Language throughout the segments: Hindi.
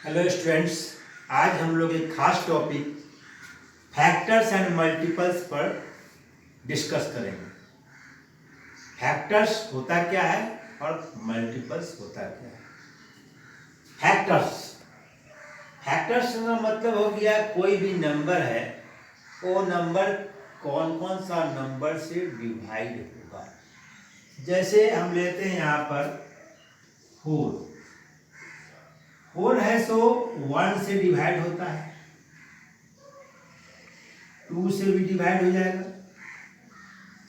हेलो स्टूडेंट्स, आज हम लोग एक खास टॉपिक फैक्टर्स एंड मल्टीपल्स पर डिस्कस करेंगे। फैक्टर्स होता क्या है और मल्टीपल्स होता क्या है। फैक्टर्स फैक्टर्स का मतलब हो गया कोई भी नंबर है, वो नंबर कौन कौन सा नंबर से डिवाइड होगा। जैसे हम लेते हैं यहाँ पर 4 है, सो 1 से डिवाइड होता है, 2 से भी डिवाइड हो जाएगा,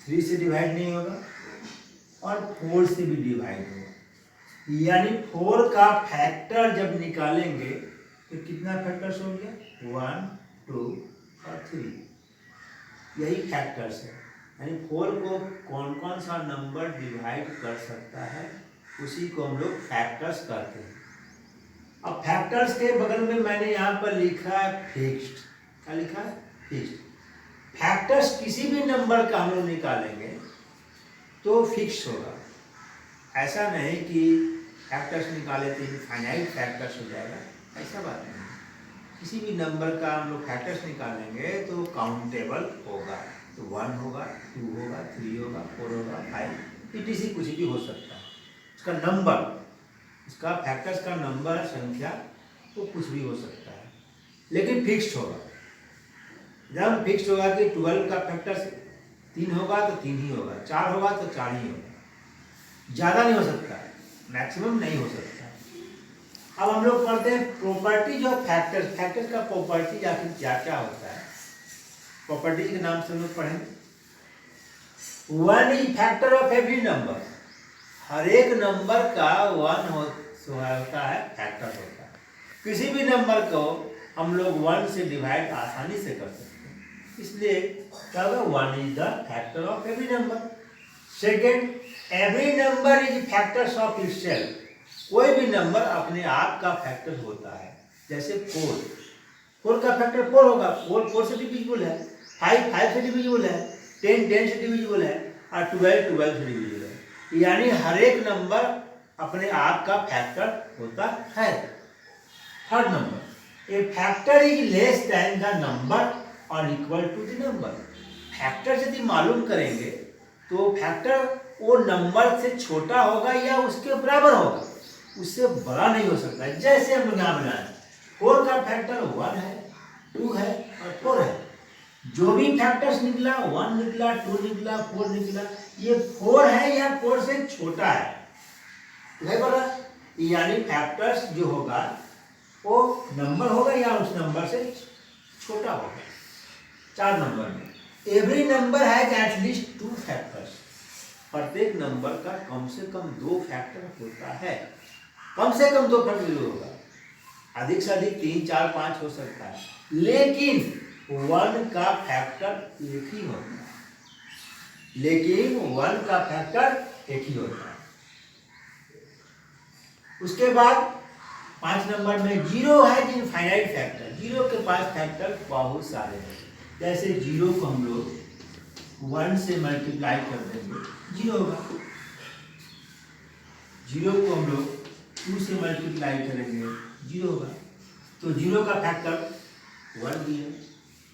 3 से डिवाइड नहीं होगा और 4 से भी डिवाइड होगा। यानी 4 का फैक्टर जब निकालेंगे तो कितना फैक्टर्स हो गया, 1, 2 और 3। यही फैक्टर्स है। यानी 4 को कौन कौन सा नंबर डिवाइड कर सकता है, उसी को हम लोग फैक्टर्स कहते हैं। अब फैक्टर्स के बगल में मैंने यहाँ पर लिखा है फिक्स्ड। क्या लिखा है? फिक्स्ड। फैक्टर्स किसी भी नंबर का हम लोग निकालेंगे तो फिक्स होगा। ऐसा नहीं कि फैक्टर्स निकाले तो इनफाइनाइट फैक्टर्स हो जाएगा, ऐसा बात नहीं। किसी भी नंबर का हम लोग फैक्टर्स निकालेंगे तो काउंटेबल होगा। तो 1 होगा, 2 होगा, 3 होगा, 4 होगा, 5 इटीसी कुछ भी हो सकता है। उसका नंबर, इसका फैक्टर्स का नंबर, संख्या तो कुछ भी हो सकता है, लेकिन फिक्स्ड होगा। जब फिक्स्ड होगा कि 12 का फैक्टर 3 होगा तो 3 ही होगा, 4 होगा तो 4 ही होगा, ज़्यादा नहीं हो सकता, मैक्सिमम नहीं हो सकता। अब हम लोग पढ़ते हैं प्रॉपर्टीज ऑफ फैक्टर्स। फैक्टर्स का प्रॉपर्टीज आखिर क्या क्या होता है, प्रॉपर्टीज के नाम से हम लोग पढ़ेंगे। 1 is factor of every number. हर एक नंबर का 1 होता है, फैक्टर होता है। किसी भी नंबर को हम लोग 1 से डिवाइड आसानी से कर सकते हैं, इसलिए क्या होगा, 1 is the factor of every number. Second, every number is factors of itself. कोई भी नंबर अपने आप का फैक्टर होता है। जैसे 4 का फैक्टर 4 होगा, 4 से डिविजिबल है, 5 से डिविजिबल है, 10 से डिविजिबल है और 12 से डिविजिबल है। यानी हर एक नंबर अपने आप का फैक्टर होता है। Third number, a factor is less than the number और equal to the number. Factor यदि मालूम करेंगे तो फैक्टर वो नंबर से छोटा होगा या उसके बराबर होगा, उससे बड़ा नहीं हो सकता। जैसे हम लोग यहाँ बनाए 4 का फैक्टर 1 है, 2 है और 4 है। जो भी फैक्टर्स निकला, 1 निकला, 2 निकला, 4 निकला, ये 4 है या 4 से छोटा है बोला। यानी फैक्टर्स जो होगा वो नंबर होगा या उस नंबर से छोटा होगा। 4 नंबर में every number has at least 2 factors. प्रत्येक नंबर का कम से कम 2 फैक्टर होता है। कम से कम 2 फैक्टर होगा, अधिक से अधिक 3, 4, 5 हो सकता है, लेकिन 1 का फैक्टर एक ही होता है। लेकिन 1 का फैक्टर एक ही होता है। उसके बाद 5 नंबर में 0 है, इनफाइनाइट फैक्टर। 0 के पास फैक्टर बहुत सारे हैं। जैसे 0 को हम लोग 1 से मल्टीप्लाई कर देंगे, 0 होगा। 0 को हम लोग 2 से मल्टीप्लाई करेंगे, 0 होगा। तो 0 का फैक्टर 1 भी है,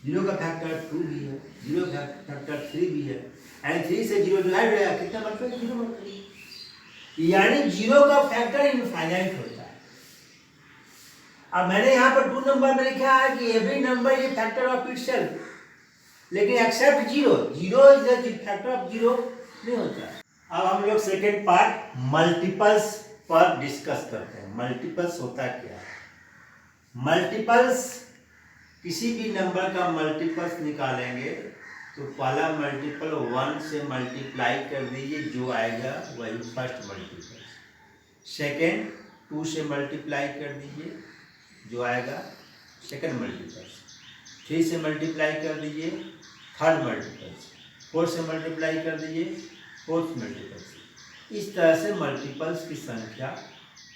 0 का फैक्टर 2 भी है, 0 का फैक्टर 3 भी है। यानी 3 से 0 डिवाइड हो जाएगा, कितना मतलब 0 मतलब। यानी 0 का फैक्टर इनफाइनाइट होता है। अब मैंने यहाँ पर 2 नंबर में लिखा है कि every number is factor of itself, लेकिन except 0 is the factor of 0 नहीं होता है। अब हम लोग सेकेंड पार्ट मल्टीपल्स पर डिस्कस करते हैं। मल्टीपल्स होता क्या है। मल्टीपल्स, किसी भी नंबर का मल्टीपल्स निकालेंगे तो पहला मल्टीपल 1 से मल्टीप्लाई कर दीजिए, जो आएगा वही फर्स्ट मल्टीपल। सेकेंड 2 से मल्टीप्लाई कर दीजिए, जो आएगा सेकेंड मल्टीपल। 3 से मल्टीप्लाई कर दीजिए, थर्ड मल्टीपल। 4 से मल्टीप्लाई कर दीजिए, फोर्थ मल्टीपल। इस तरह से मल्टीपल्स की संख्या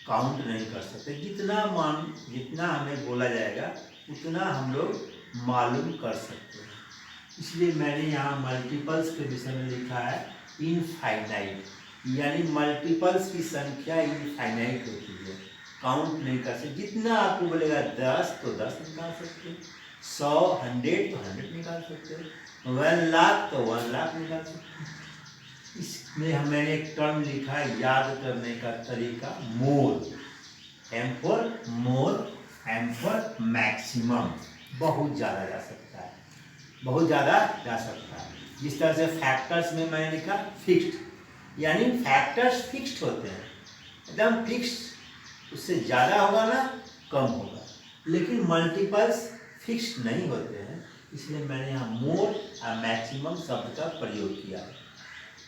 काउंट नहीं कर सकते। जितना हमें बोला जाएगा उतना हम लोग मालूम कर सकते हैं। इसलिए मैंने यहाँ मल्टीपल्स के विषय में लिखा है इनफाइनाइट। यानी मल्टीपल्स की संख्या इनफाइनाइट होती है, काउंट नहीं कर सकते। जितना आपको बोलेगा 10 तो 10 निकाल सकते हैं, 100 100 तो 100 निकाल सकते हैं, 1 लाख तो 1 लाख निकाल सकते हैं। इसमें मैंने एक टर्म लिखा है याद करने का तरीका, more. M for more, M for maximum. बहुत ज़्यादा जा सकता है, बहुत ज़्यादा जा सकता है। जिस तरह से फैक्टर्स में मैंने लिखा फिक्स्ड, यानी फैक्टर्स फिक्स्ड होते हैं, एकदम फिक्स्ड, उससे ज़्यादा होगा ना कम होगा। लेकिन मल्टीपल्स फिक्स्ड नहीं होते हैं, इसलिए मैंने यहाँ मोर और मैक्सिमम शब्द का प्रयोग किया है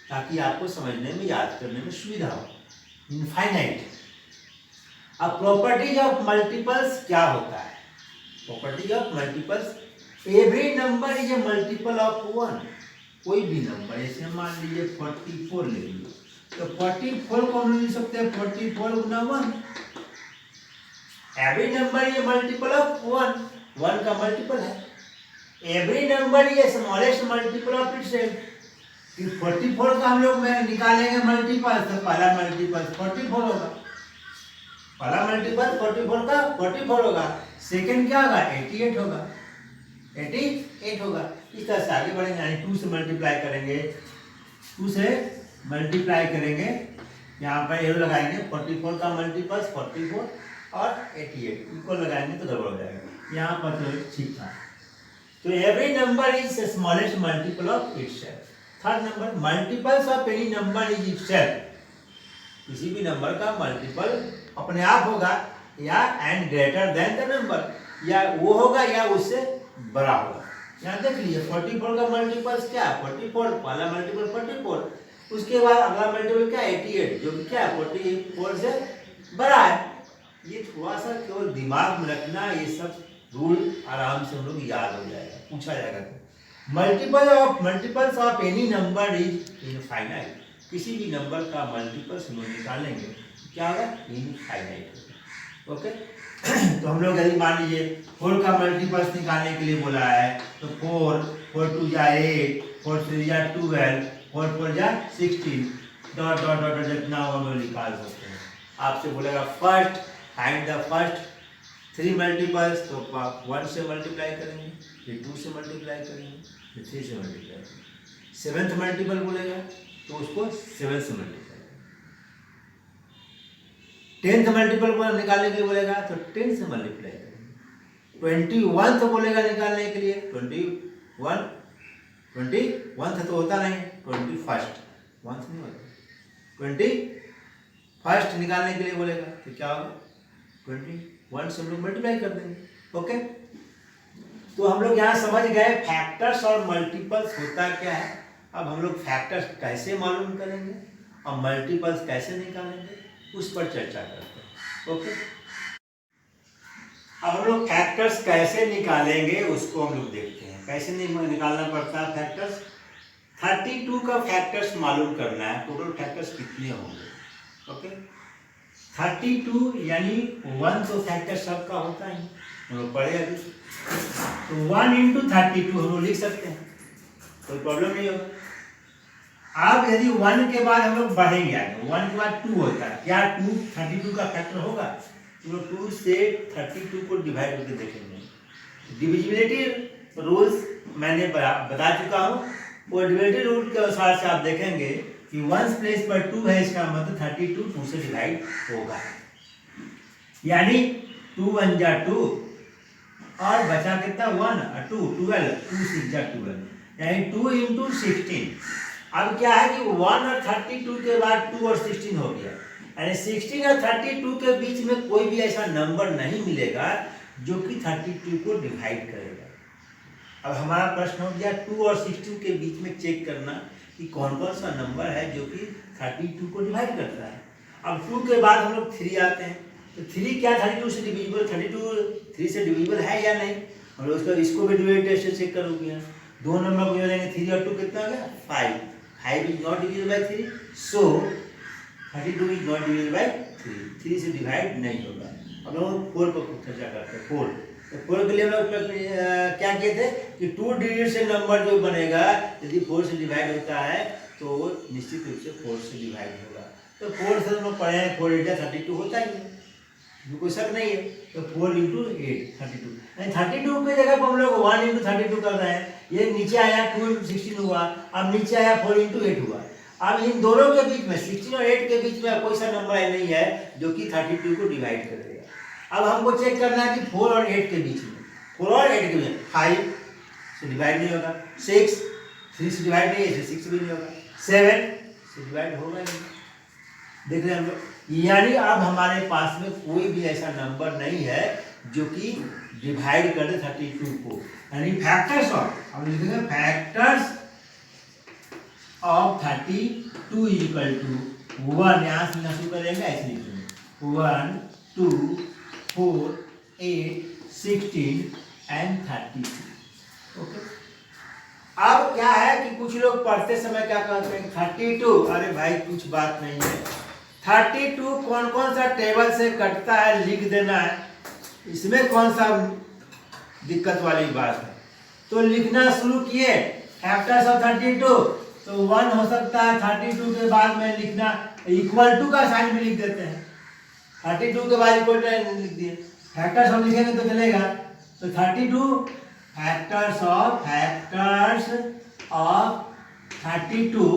ताकि आपको समझने में, याद करने में सुविधा हो। इनफाइनाइट। अब प्रॉपर्टीज ऑफ मल्टीपल्स क्या होता है? Properties of multiples, every number is a multiple of 1। कोई भी नंबर, जैसे मान लीजिए 44 ले लीजिए, तो 44 को हम लिख सकते हैं 44 गुना 1। Every number is a multiple of 1, 1 का मल्टीपल है। Every number is a smallest multiple of itself. 44 का हम लोग में निकालेंगे मल्टीपल, तो पहला मल्टीपल 44 होगा, पहला मल्टीपल 44 का 44 होगा, सेकंड क्या होगा 88 होगा, 88 होगा। इस तरह से आगे बढ़ेंगे, यानी 2 से मल्टीप्लाई करेंगे, 2 से मल्टीप्लाई करेंगे, यहाँ पर एरो लगाएंगे, 44 का मल्टीपल 44 और 88 इक्वल लगाएंगे तो गड़बड़ हो जाएगा। यहाँ पर तो ठीक था। तो every number is smallest multiple of itself. Third number, multiples of any number is itself. किसी भी नंबर का मल्टीपल अपने आप होगा या and greater than the number, या वो होगा या उससे बड़ा होगा। यहाँ देख लीजिए 44 का मल्टीपल्स क्या है 44, पहला मल्टीपल 44, उसके बाद अगला मल्टीपल क्या 88, जो कि क्या 44 से बड़ा है। ये थोड़ा सा केवल दिमाग में रखना, ये सब रूल आराम से हम लोग याद हो जाएगा, पूछा जाएगा तो। Multiples of any number is infinite. किसी भी नंबर का मल्टीपल्स हम लोग निकालेंगे क्या होगा इनफाइनाइट होगा। ओके तो हम लोग यदि मान लीजिए 4 का मल्टीपल्स निकालने के लिए बोला है, तो 4 4 2 जा 8, 4 3 जा 12, 4 4 जा 16, डॉट डॉट डॉट जितना हो हम लोग निकाल सकते हैं। आपसे बोलेगा first find the first 3 multiples, तो 1 से मल्टीप्लाई करेंगे, फिर 2 से मल्टीप्लाई करेंगे, फिर 3 से मल्टीप्लाई करेंगे। 7th मल्टीपल बोलेगा तो उसको 7 से मल्टीप्लाई, 10th मल्टीपल निकालने के लिए बोलेगा तो 10 से मल्टीप्लाई करेंगे। 21th बोलेगा निकालने के लिए 21th तो होता नहीं, 21st नहीं होता, 21st निकालने के लिए बोलेगा तो क्या होगा 21 से हम लोग मल्टीप्लाई कर देंगे। ओके तो हम लोग यहाँ समझ गए फैक्टर्स और मल्टीपल्स होता क्या है। अब हम लोग फैक्टर्स कैसे मालूम करेंगे और मल्टीपल्स कैसे निकालेंगे उस पर चर्चा करते हैं। ओके अब हम लोग फैक्टर्स कैसे निकालेंगे उसको हम लोग देखते हैं, कैसे निकालना पड़ता है फैक्टर्स। 32 का फैक्टर्स मालूम करना है, टोटल फैक्टर्स कितने होंगे। ओके 32 यानी 1 तो फैक्टर सबका होता है, हम लोग पढ़े अभी, तो 1 × 32 हम लोग लिख सकते हैं, कोई प्रॉब्लम नहीं होगा। अब यदि 1 के बाद हम लोग बढ़ेंगे आगे, 1 के बाद 2 होता है, क्या 2 32 का फैक्टर होगा, तो 2 से 32 को डिवाइड करके देखेंगे। डिविजिबिलिटी रूल्स मैंने बता चुका हूँ, वो डिविजिबिलिटी रूल के अनुसार से आप देखेंगे कि 1 प्लेस पर 2 है, इसका मतलब 32 2 से डिवाइड होगा, यानी 2 1 जा 2 और बचा कितना 1 और 2 12, 2 6 जा 12, यानी 2 × 16। अब क्या है कि 1 और 32 के बाद 2 और 16 हो गया, यानी 16 और 32 के बीच में कोई भी ऐसा नंबर नहीं मिलेगा जो कि 32 को डिवाइड करेगा। अब हमारा प्रश्न हो गया 2 और 16 के बीच में चेक करना कि कौन कौन सा नंबर है जो कि 32 को डिवाइड करता है। अब 2 के बाद हम लोग 3 आते हैं, तो 3 क्या 32 से डिविजिबल, 32 3 से डिविजिबल है या नहीं, हम लोग इसको भी डिविजन टेस्ट से चेक करोगे। दो नंबर को जोड़ेंगे 3 और 2 कितना हो गया 5, 5 is not divisible by 3, so 32 is not divisible by 3, 3 से डिवाइड नहीं होगा। अब लोग 4 पर चर्चा करते हैं। 4 तो 4 के लिए हम लोग क्या किए थे कि 2 डिजिट से नंबर जो बनेगा यदि 4 से डिवाइड होता है तो वो निश्चित रूप से 4 से डिवाइड होगा। तो 4 से हम लोग पढ़े हैं 4 × 32 होता ही है, कोई शक नहीं है। तो 4 इंटू 8 32, 32 की जगह पर हम लोग 1 इंटू 32 कर रहे हैं। ये नीचे आया 2 इंटू 16 हुआ, अब नीचे आया 4 इंटू 8 हुआ। अब इन दोनों के बीच में 16 और 8 के बीच में कोई सा नंबर नहीं है जो कि 32 को डिवाइड करेगा। अब हमको चेक करना है कि 4 और 8 के बीच में, 4 और 8 के बीच में 5 से डिवाइड नहीं होगा, 6 3 से डिवाइड नहीं है, 6 भी नहीं होगा, 7 से डिवाइड होगा नहीं। देख रहे हैं हम लोग, यानी अब हमारे पास में कोई भी ऐसा नंबर नहीं है जो कि डिवाइड कर दे 32 को। यानी फैक्टर्स ऑफ, हम लिखेंगे factors of 32 is equal to 1, यहाँ से शुरू करेंगे ऐसे लिखेंगे 1 2 4 8 16 एंड 32। ओके, अब क्या है कि कुछ लोग पढ़ते समय क्या कहते हैं 32, अरे भाई कुछ बात नहीं है, 32 कौन कौन सा टेबल से कटता है लिख देना है, इसमें कौन सा दिक्कत वाली बात है। तो लिखना शुरू किए फैक्टर्स ऑफ 32, तो 1 हो सकता है, 32 के बाद में लिखना इक्वल टू का साइन भी लिख देते हैं, 32 के बाद इक्वल टू लिख दिए, फैक्टर्स हम लिखेंगे तो चलेगा। तो 32 factors of 32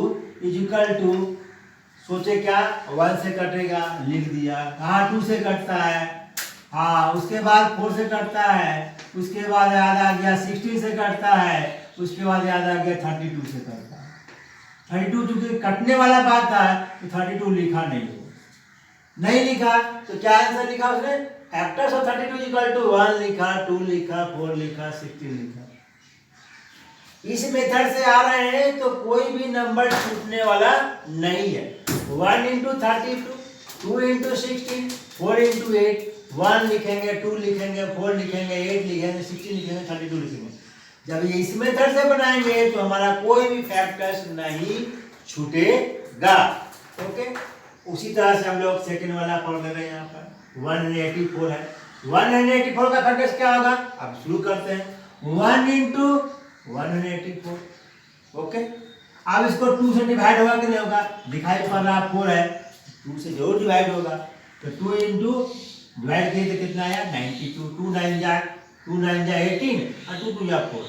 is equal to, सोचे क्या 1 से कटेगा लिख दिया, हाँ 2 से कटता है, हाँ उसके बाद 4 से कटता है, उसके बाद याद आ गया 16 से कटता है, उसके बाद याद आ गया 32 से कटता है। 32 चूंकि कटने वाला बात था तो 32 लिखा नहीं लिखा, तो क्या आंसर लिखा उसने, फैक्टर्स ऑफ 32 इक्वल टू 1 लिखा, 2 लिखा, 4 लिखा, 16 लिखा। इस मेथड से आ रहे हैं तो कोई भी नंबर छूटने वाला नहीं है। 1 इंटू 32, 2 इंटू 16, 4 इंटू 8, 1 लिखेंगे, 2 लिखेंगे, 4 लिखेंगे, 8 लिखेंगे, 16 लिखेंगे, 32 लिखेंगे। जब ये इस मेथड से बनाएंगे तो हमारा कोई भी फैक्टर्स नहीं छूटेगा। ओके, उसी तरह से हम लोग सेकंड वाला फॉर्म ले रहे हैं, यहाँ पर 184 है, 184 का फैक्टर्स क्या होगा, अब शुरू करते हैं 1 इंटू 184। ओके, अब इसको 2 से डिवाइड होगा कि नहीं होगा, दिखाई पड़ रहा 4 है, 2 से जरूर डिवाइड होगा, तो 2 इंटू डिवाइड किए तो कितना आया 92, 2 9 जा 18 और 2 2 जा 4।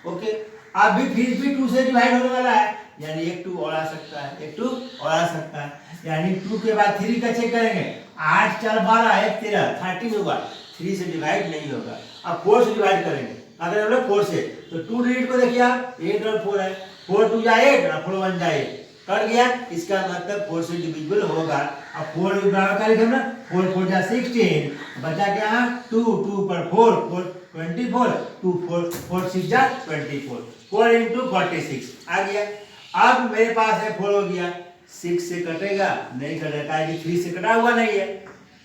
ओके, अब भी फिर भी 2 से डिवाइड होने वाला है, यानी एक 2 और आ सकता है, एक 2 और आ सकता है, यानी 2 के बाद 3 का चेक करेंगे, 8 4 12 1 13 13 होगा, 3 से डिवाइड नहीं होगा। अब 4 से डिवाइड करेंगे, अगर हम लोग 4 से, तो 2 डिजिट को देखिए आप 8 और 4 है, 4 2 जा 8 और 4 1 जा 8 कट गया, इसका मतलब 4 से डिविजिबल होगा। अब 4 बराबर का लिखें ना, 4 4 जा 16, बचा क्या 2 2 पर 4 4 24, 2 4 4 6 जा 24, 4 इंटू 46 आ गया। अब मेरे पास है 4 हो गया, 6 से कटेगा नहीं कटेगा, कि 3 से कटा हुआ नहीं है,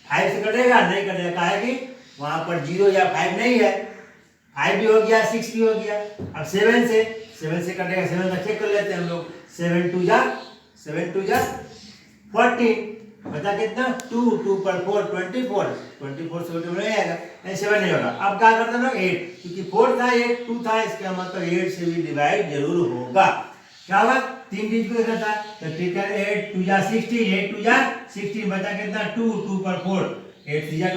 5 से कटेगा नहीं कटेगा, है कि वहां पर 0 या 5 नहीं है, 5 भी हो गया 6 भी हो गया। अब 7 से कटेगा, 7 का चेक कर लेते हैं हम लोग, 7 2 जा 14, बता कितना 2 2 पर 4 24 से नहीं आएगा, नहीं 7 नहीं होगा। अब क्या करते हैं लोग 8, क्योंकि 4 था 8 2 था, इसका मतलब 8 से भी डिवाइड जरूर होगा। क्या होगा 3 डिजिट को देखा था, तो ठीक है 8 2 जा 16, 8 2 जा 16, बचा कितना 2 2 पर 4 8 3 जा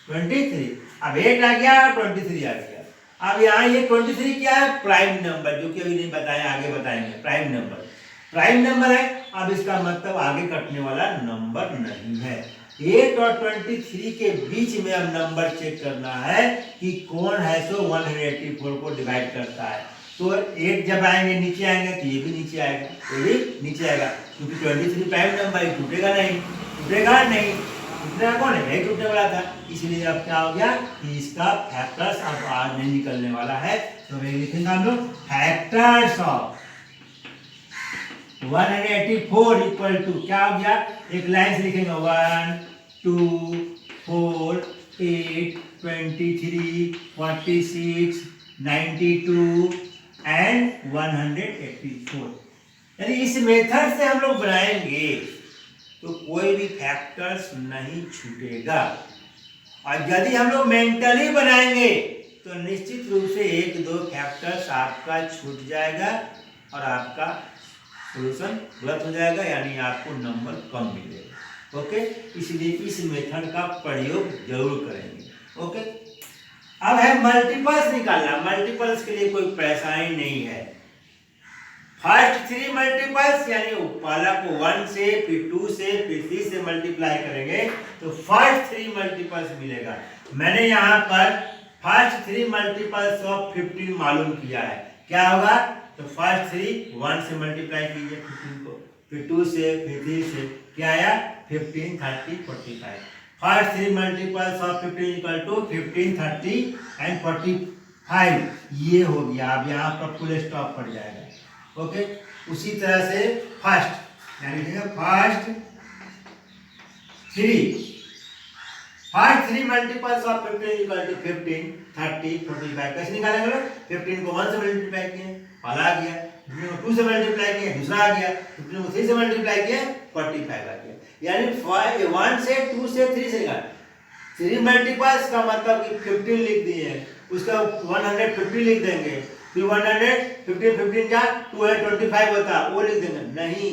23। अब 8 आ गया और 23 आ गया। अब यहाँ ये 23 क्या है, प्राइम नंबर, जो कि अभी नहीं बताया, आगे बताएंगे। प्राइम नंबर है, अब इसका मतलब आगे कटने वाला नंबर नहीं है। 8 और 23 के बीच में अब नंबर चेक करना है कि कौन है सो 184 को डिवाइड करता है। तो 8 जब आएंगे नीचे आएंगे तो ये भी नीचे आएगा, ये भी नीचे आएगा, क्योंकि 23 प्राइम नंबर है, टूटेगा नहीं, टूटने कौन है, यही टूटने वाला था, इसलिए अब क्या हो गया कि इसका फैक्टर्स अब आज नहीं निकलने वाला है। तो मैं लिखेंगे हम लोग फैक्टर्स ऑफ 184 इक्वल टू क्या हो गया, एक लाइन से लिखेंगे 1 2 4 8 23 46 92 एंड 184। यानी इस मेथड से हम लोग बनाएंगे तो कोई भी फैक्टर्स नहीं छूटेगा, और यदि हम लोग मेंटली बनाएंगे तो निश्चित रूप से 1 2 फैक्टर्स आपका छूट जाएगा और आपका सॉल्यूशन गलत हो जाएगा, यानी आपको नंबर कम मिलेगा। ओके, इसलिए इस मेथड का प्रयोग जरूर करेंगे। ओके, अब है मल्टीपल्स निकालना। मल्टीपल्स के लिए कोई परेशानी नहीं है। फर्स्ट 3 मल्टीपल्स यानी पहला को 1 से, फिर 2 से, फिर 3 से मल्टीप्लाई करेंगे तो फर्स्ट 3 मल्टीपल्स मिलेगा। मैंने यहाँ पर फर्स्ट 3 मल्टीपल्स ऑफ 15 मालूम किया है। क्या होगा? तो फर्स्ट 3 1 से मल्टीप्लाई कीजिए 15 को, फिर 2 से, फिर 3 से, क्या आया? 15, 30, 45। First 3 multiples of 15 equal to 15, 30 and 45। ये हो गया। अब यहाँ पर फुल स्टॉप पड़ जाएगा। ओके, उसी तरह से फर्स्ट यानी first 3 multiples of 15 equal to 15, 30, 45। कैसे निकालेंगे लोग? 15 को 1 से मल्टीप्लाई किए, पहला आ गया। 15 को 2 से मल्टीप्लाई किए, दूसरा आ गया। 15 को 3 से मल्टीप्लाई किए, 45 आ गया। यानी 1 से, 2 से, 3 से 3 मल्टीपल्स का मतलब कि 15 लिख दिए, उसका 150 लिख देंगे, फिर 150, 15 का 225 होता, वो लिख देंगे। नहीं,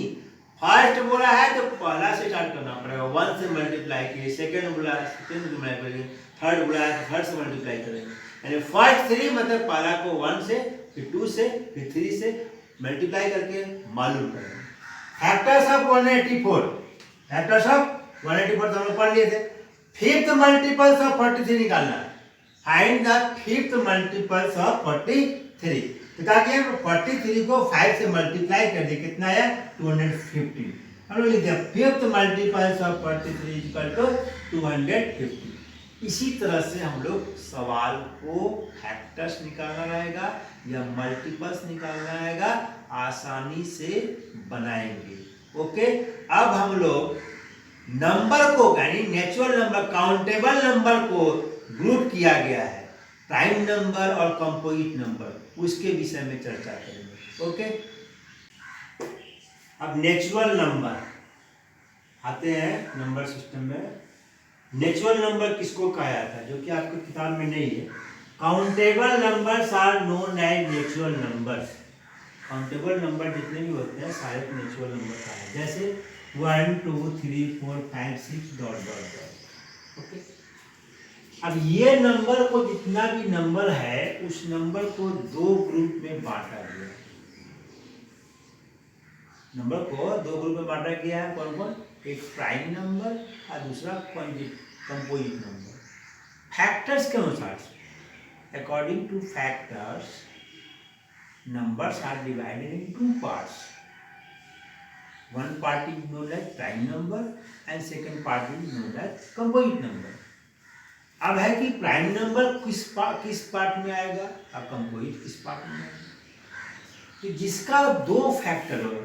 फर्स्ट बोला है तो पहला से स्टार्ट करना पड़ेगा। 1 से मल्टीप्लाई किए, सेकंड बोला है सेकंड से मल्टीप्लाई करेंगे, थर्ड बोला है तो थर्ड से मल्टीप्लाई करेंगे। यानी फर्स्ट 3 मतलब पहला को 1 से, फिर 2 से, फिर 3 से मल्टीप्लाई करके मालूम करेंगे। फैक्टर्स ऑफ 184, फैक्टर्स ऑफ 184 तो हम लोग पढ़ लिए थे। फिफ्थ मल्टीपल्स ऑफ 43 निकालना। Find the fifth multiples of 43। तो क्या किया? 43 को 5 से मल्टीप्लाई कर दिया, कितना आया? 250। हम लोग लिख दिया fifth multiples of 43 equal to 250। इसी तरह से हम लोग सवाल को फैक्टर्स निकालना रहेगा या मल्टीपल्स निकालना रहेगा, आसानी से बनाएंगे। ओके, अब हम लोग नंबर को यानी नेचुरल नंबर, काउंटेबल नंबर को ग्रुप किया गया है, प्राइम नंबर और कंपोजिट नंबर, उसके विषय में चर्चा करेंगे। ओके, अब नेचुरल नंबर आते हैं नंबर सिस्टम में। नेचुरल नंबर किसको कहा जाता है, जो कि आपकी किताब में नहीं है। Countable numbers are known as natural numbers. Countable number जितने भी होते हैं सारे नेचुरल नंबर का है, जैसे 1 2 3 4 5 6 डॉट डॉट डॉट। ओके, अब ये नंबर को जितना भी नंबर है उस नंबर को 2 ग्रुप में बांटा गया। नंबर को 2 ग्रुप में बांटा गया है। कौन कौन? एक प्राइम नंबर और दूसरा कंपोजिट नंबर। फैक्टर्स के अनुसार, according two factors numbers are divided in 2 parts. One part is known as prime number and second part is known as composite number. अब है कि प्राइम नंबर किस पार्ट में आएगा और कंपोजिट किस पार्ट में आएगा। तो जिसका 2 फैक्टर हो,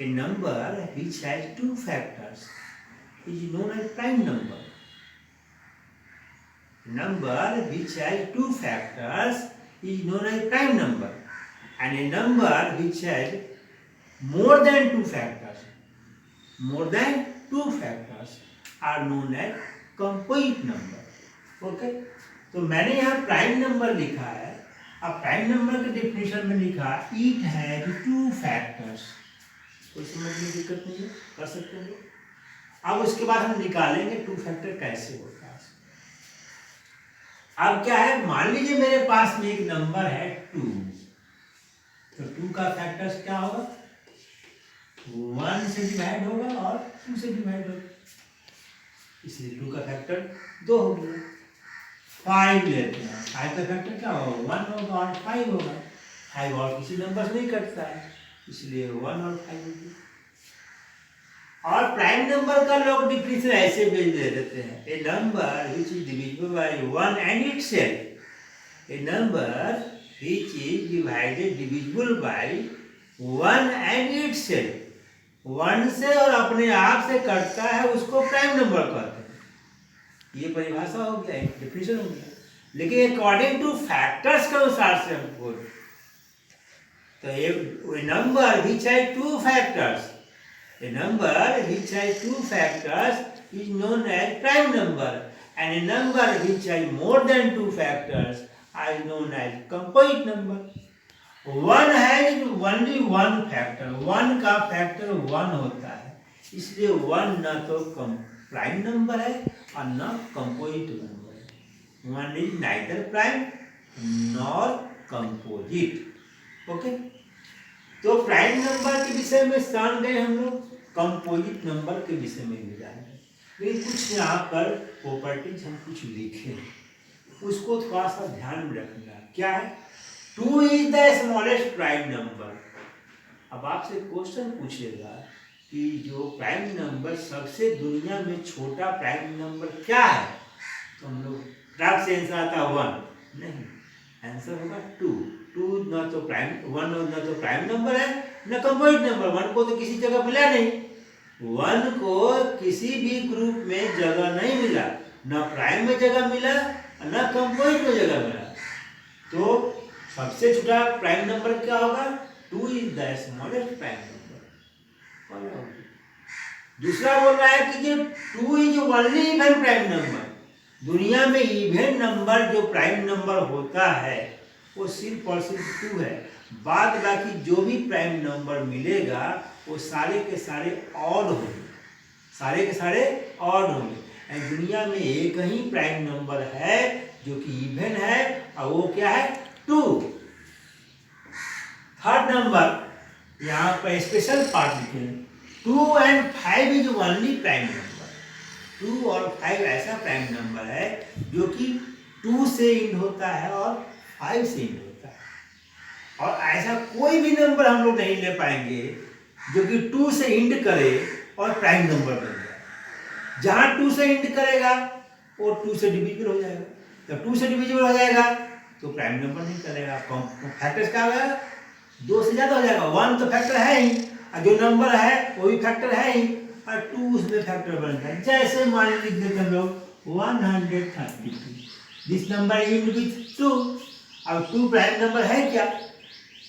a number which has 2 factors is known as prime number. Number which has 2 factors is known as prime number. And a number which has more than 2 factors are known as composite number. Okay, तो मैंने यहाँ प्राइम नंबर लिखा है। अब प्राइम नंबर के डेफिनेशन में लिखा इट हैज 2 फैक्टर्स। कोई समझ में दिक्कत नहीं है, कर सकते हैं। अब उसके बाद हम निकालेंगे 2 फैक्टर कैसे होता है। अब क्या है, मान लीजिए मेरे पास में एक नंबर है 2, तो 2 का फैक्टर्स क्या होगा? 1 से डिवाइड होगा और 2 से डिवाइड होगा, इसलिए 2 का फैक्टर 2 हो गया। 5 लेते हैं, 5 का फैक्टर क्या होगा? 1 होगा और 5 होगा। 5 और किसी नंबर से नहीं कटता है, इसलिए 1 और 5 हो गया। और प्राइम नंबर का लोग डिफरेंस ऐसे भेज दे देते हैं, a number which is divisible by 1 and itself. A number which is divided divisible by 1 and itself। 1 से और अपने आप से कटता है उसको प्राइम नंबर कहते हैं। ये परिभाषा हो गया, एक डेफिनेशन हो गया। लेकिन अकॉर्डिंग टू फैक्टर्स के अनुसार से हमको, तो ए number which has 2 factors, a number which has 2 factors is known as prime number, and a number which has more than 2 factors is known as composite number. 1 has only 1 factor, 1 का फैक्टर 1 होता है, इसलिए 1 ना तो प्राइम नंबर है और ना कंपोजिट नंबर है। 1 is neither prime nor composite. Okay, तो प्राइम नंबर के विषय में जान गए हम लोग, कंपोजिट नंबर के विषय में भी जान गए। लेकिन कुछ यहाँ पर प्रॉपर्टीज हम कुछ लिखे, उसको थोड़ा सा ध्यान में रखना। क्या है? 2 is the smallest prime number. अब आपसे क्वेश्चन पूछेगा कि जो प्राइम नंबर सबसे दुनिया में छोटा प्राइम नंबर क्या है, तो हम लोग फटाक से आंसर आता है 1। नहीं, आंसर होगा 2। 2 ना तो प्राइम 1 ना तो प्राइम नंबर है ना कंपोजिट नंबर। 1 को तो किसी जगह मिला नहीं, 1 को किसी भी ग्रुप में जगह नहीं मिला, ना प्राइम में जगह मिला ना कंपोजिट में जगह मिला। तो सबसे छोटा प्राइम नंबर क्या होगा? 2 is the smallest prime number. दूसरा बोल रहा है कि जो 2 is only even prime number. दुनिया में इवन नंबर जो प्राइम नंबर होता है वो सिर्फ और सिर्फ 2 है। बाद बाकी जो भी प्राइम नंबर मिलेगा वो सारे के सारे ऑड होंगे, सारे के सारे ऑड होंगे। दुनिया में एक ही प्राइम नंबर है जो कि इवन है, और वो क्या है? 2। थर्ड नंबर यहाँ पर स्पेशल पार्ट लिखे, 2 and 5 is only prime number. 2 और 5 ऐसा प्राइम नंबर है जो कि 2 से इंड होता है और 5 से इंड होता है। और ऐसा कोई भी नंबर हम लोग नहीं ले पाएंगे जो कि 2 से इंड करे और प्राइम नंबर बन जाए। जहां 2 से इंड करेगा वो 2 से डिविजिबल हो जाएगा। जब 2 से डिविजिबल हो जाएगा तो प्राइम नंबर नहीं करेगा। फैक्टर्स क्या होगा? 2 से ज्यादा हो जाएगा। 1 तो फैक्टर है ही, और जो नंबर है वो भी फैक्टर है ही, और 2 उसमें फैक्टर बन जाए। जैसे मान लिख देते हम लोग 132, दिस नंबर इंड विथ 2। अब 2 प्राइम नंबर है क्या?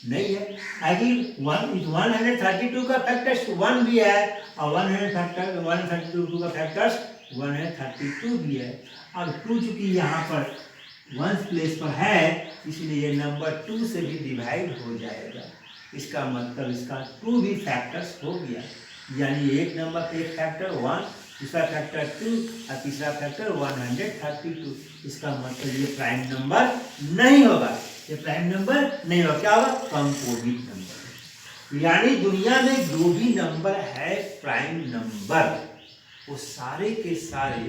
नहीं है। आगे 132 का फैक्टर्स 1 भी है, और 132 का फैक्टर्स 132 भी है। और 2 चूंकि यहाँ पर 1 प्लेस पर है, इसलिए ये नंबर 2 से भी डिवाइड हो जाएगा। इसका मतलब इसका 2 भी फैक्टर्स हो गया, यानी एक नंबर पे एक फैक्टर 1, दूसरा फैक्टर 2 और तीसरा फैक्टर 132। इसका मतलब ये प्राइम नंबर नहीं होगा, ये प्राइम नंबर नहीं होगा। क्या होगा? Composite number. यानी दुनिया में जो भी नंबर है प्राइम नंबर, वो सारे के सारे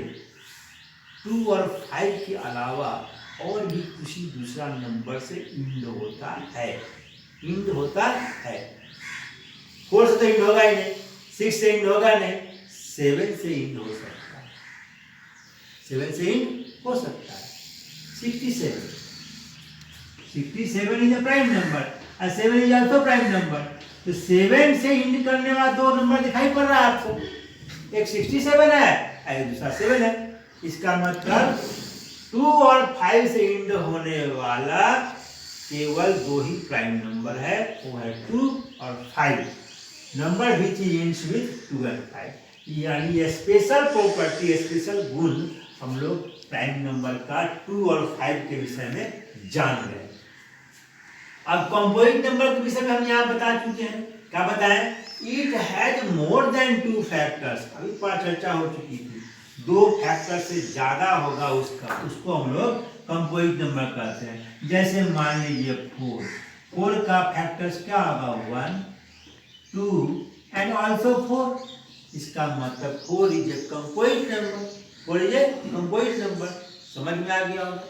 2 और 5 के अलावा और भी किसी दूसरा नंबर से इंड होता है, इंड होता है। 4 से तो इंड होगा ही नहीं, 6 से इंड होगा नहीं, 7 से इंड हो सकता है, 7 से इंड हो सकता है। 67 इज अ प्राइम नंबर और 7 इज आल्सो प्राइम नंबर। तो 7 से इंड करने वाला 2 नंबर दिखाई पड़ रहा है आपको, एक 67 है और दूसरा 7 है। इसका मतलब 2 और 5 से इंड होने वाला केवल 2 ही प्राइम नंबर है, वो है 2 और 5। Number which ends with 2 and 5। यानी स्पेशल प्रॉपर्टी, स्पेशल गुण हम लोग प्राइम नंबर का 2 और 5 के विषय में जान रहे हैं। अब कंपोजिट नंबर के विषय में हम यहाँ बता चुके हैं। क्या बताएं? It has more than 2 factors. अभी पर चर्चा हो चुकी थी, 2 फैक्टर से ज्यादा होगा उसका, उसको हम लोग कंपोजिट नंबर कहते हैं। जैसे मान लीजिए 4 का फैक्टर्स क्या होगा? 1, 2 एंड ऑल्सो 4। इसका मतलब 4 is a composite number, 4 is a composite number. समझ में आ गया होगा।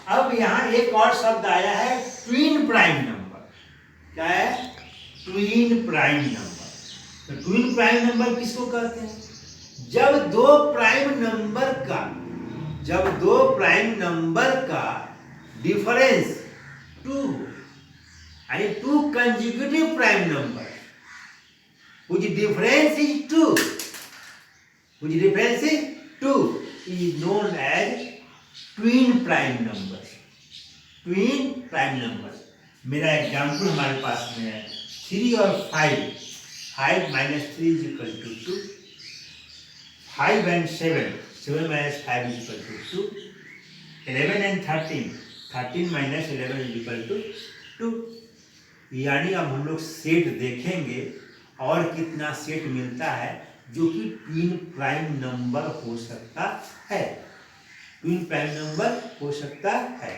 अब यहाँ एक और शब्द आया है, ट्विन प्राइम नंबर। क्या है? Twin prime number. तो ट्विन प्राइम नंबर किसको कहते हैं? जब 2 प्राइम नंबर का डिफरेंस 2, यानी 2 consecutive prime number whose difference is 2 is known as twin prime numbers। Twin prime number. मेरा एग्जाम्पल हमारे पास में है 3 और 5, 5 minus 3 is equal to 2, 5 and 7, 7 minus 5 is equal to 2, 11 and 13, 13 minus 11 is equal to 2। यानी अब हम लोग सेट देखेंगे और कितना सेट मिलता है जो कि ट्विन प्राइम नंबर हो सकता है, ट्विन प्राइम नंबर हो सकता है।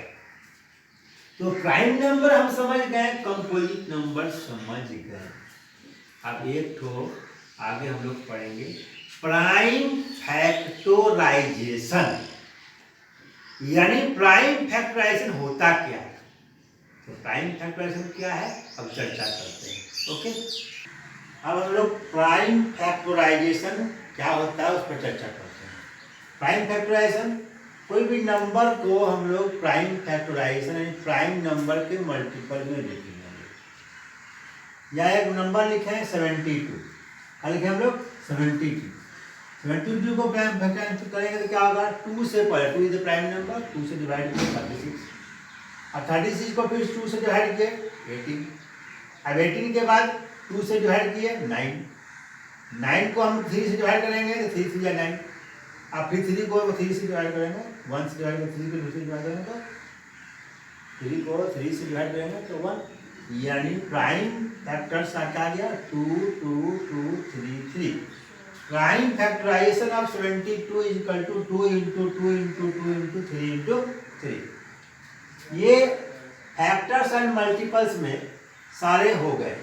तो प्राइम नंबर हम समझ गए, कंपोजिट नंबर समझ गए। अब एक तो आगे हम लोग पढ़ेंगे प्राइम फैक्टराइजेशन, यानी प्राइम फैक्टराइजेशन होता क्या है। तो प्राइम फैक्टराइजेशन क्या है अब चर्चा करते हैं। ओके, अब हम लोग प्राइम फैक्टराइजेशन क्या होता है उस पर चर्चा करते हैं। प्राइम फैक्टराइजेशन, कोई भी नंबर को हम लोग प्राइम फैक्टराइजेशन यानी प्राइम नंबर के मल्टीपल में लिखेंगे। या एक नंबर लिखे हैं 72, क्या लिखे हम लोग 72। 72 को प्राइम फैक्टराइजेशन करेंगे तो क्या होगा, 2 से पहले 2 इज द प्राइम नंबर, 2 से डिवाइड किया 36, और 36 को फिर 2 से डिवाइड किए 18, अब 18 के बाद 2 से डिवाइड किए 9, 9 को हम 3 से डिवाइड करेंगे तो 3 से 9, अब फिर 3 को 3 से डिवाइड करेंगे, 1 से डिवाइड करेंगे 3 को 2 से डिवाइड करेंगे तो 3 को 3 से डिवाइड करेंगे तो 1, यानी प्राइम फैक्टर्स क्या गया 2 2 2 3 3। Prime factorisation of 72 is equal to 2 into 2 into 2 into 3 into 3। ये फैक्टर्स एंड मल्टीपल्स में सारे हो गए।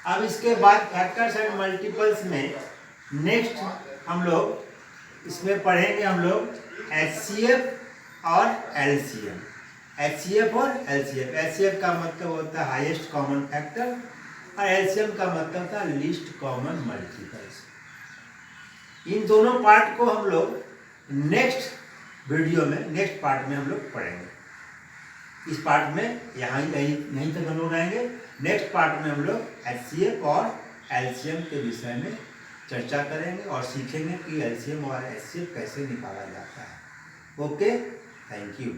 अब इसके बाद फैक्टर्स एंड मल्टीपल्स में नेक्स्ट हम लोग इसमें पढ़ेंगे हम लोग HCF और LCM। HCF और LCM, HCF का मतलब होता है हाईएस्ट कॉमन फैक्टर और LCM का मतलब होता है लीस्ट कॉमन मल्टीपल्स। इन दोनों पार्ट को हम लोग नेक्स्ट वीडियो में, नेक्स्ट पार्ट में हम लोग पढ़ेंगे। इस पार्ट में यहीं तक हम लोग रहेंगे। नेक्स्ट पार्ट में हम लोग HCF और LCM के विषय में चर्चा करेंगे और सीखेंगे कि LCM और HCF कैसे निकाला जाता है। Okay, thank you.